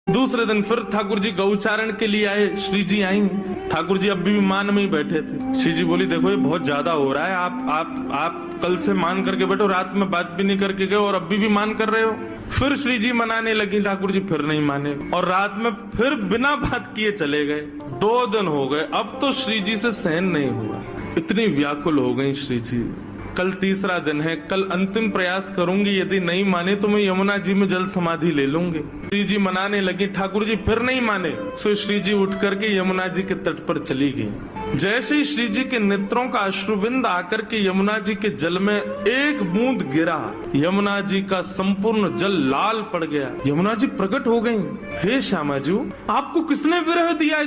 दूसरे दिन फिर ठाकुर जी गौचारण के लिए आए। श्री जी आई। ठाकुर जी अभी भी मान में ही बैठे थे। श्री जी बोली, देखो ये बहुत ज्यादा हो रहा है, आप कल से मान करके बैठो, रात में बात भी नहीं करके गए और अभी भी मान कर रहे हो। फिर श्री जी मनाने लगी, ठाकुर जी फिर नहीं माने और रात में फिर बिना बात किए चले गए। 2 दिन हो गए, अब तो श्री जी से सहन नहीं हुआ, इतनी व्याकुल हो गई श्री जी। कल तीसरा दिन है, कल अंतिम प्रयास करूंगी, यदि नहीं माने तो मैं यमुना जी में जल समाधि ले लूंगी। श्री जी मनाने लगी, ठाकुर जी फिर नहीं माने। सो श्री जी उठ करके यमुना जी के तट पर चली गई। जैसे ही श्री जी के नेत्रों का अश्रुबिंद आकर के यमुना जी के जल में एक बूंद गिरा, यमुना जी का संपूर्ण जल लाल पड़ गया। यमुना जी प्रकट हो गयी। हे श्यामा जी, आपको किसने विरह दिया?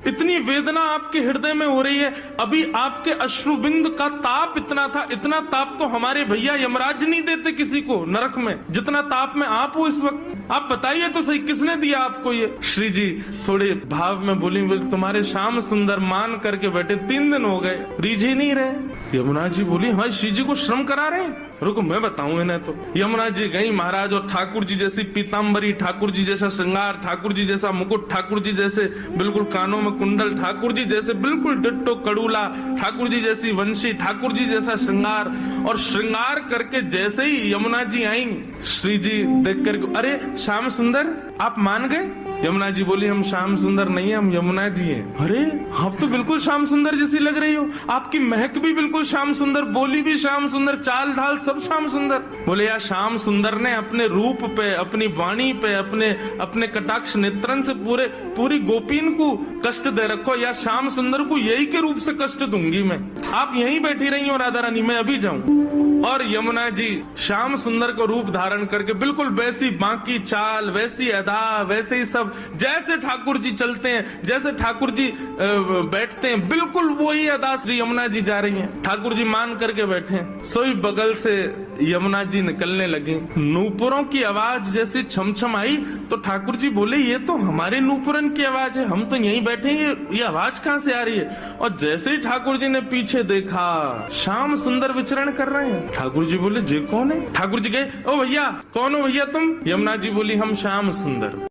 इतनी वेदना आपके हृदय में हो रही है, अभी आपके अश्रुबिंद का ताप इतना था, इतना ताप तो हमारे भैया यमराज नहीं देते किसी को नरक में, जितना ताप में आप हो इस वक्त। आप बताइए तो सही, किसने दिया आपको ये? श्री जी थोड़े भाव में बोली, तुम्हारे श्याम सुंदर मान करके बैठे 3 दिन हो गए, रीझे नहीं रहे। यमुना जी बोली, हाँ श्री जी को श्रम करा रहे हैं, रुको मैं बताऊं इन्हें। तो यमुना जी गई महाराज, और ठाकुर जी जैसी पीताम्बरी, ठाकुर जी जैसा श्रृंगार, ठाकुर जी जैसा मुकुट, ठाकुर जी जैसे बिल्कुल कानों में कुंडल, ठाकुर जी जैसे बिल्कुल डिट्टो कड़ूला, ठाकुर जी जैसी वंशी, ठाकुर जी जैसा श्रृंगार। और श्रृंगार करके जैसे ही यमुना जी आई, श्री जी देख कर, अरे श्याम सुंदर आप मान गए? यमुना जी बोली, हम श्याम सुंदर नहीं है, हम यमुना जी हैं। अरे आप तो बिल्कुल श्याम सुंदर जैसी लग रही हो, आपकी महक भी बिल्कुल श्याम सुंदर, बोली भी श्याम सुंदर, चाल ढाल सब श्याम सुंदर। बोले, यार श्याम सुंदर ने अपने रूप पे, अपनी वाणी पे, अपने कटाक्ष नेत्रन से पूरी गोपीन को कष्ट दे रखो। या श्याम सुंदर को यही के रूप से कष्ट दूंगी मैं, आप यहीं बैठी रही हो राधा रानी, मैं अभी जाऊं। और यमुना जी श्याम सुंदर को रूप धारण करके बिल्कुल वैसी बाकी चाल, वैसी अदा, वैसे ही सब, जैसे ठाकुर जी चलते हैं, जैसे ठाकुर जी बैठते हैं, बिल्कुल वही अदा श्री यमुना जी जा रही हैं। ठाकुर जी मान करके बैठे, सोई बगल से यमुना जी निकलने लगी। नूपुरों की आवाज जैसी छमछम आई तो ठाकुर जी बोले, ये तो हमारे नूपुरन की आवाज है, हम तो यहीं बैठे हैं, ये आवाज कहाँ से आ रही है? और जैसे ही ठाकुर जी ने पीछे देखा, श्याम सुंदर विचरण कर रहे हैं। ठाकुर जी बोले, जे कौन है? ठाकुर जी गए, ओ भैया कौन हो भैया तुम? यमुना जी बोली, हम श्याम सुंदर।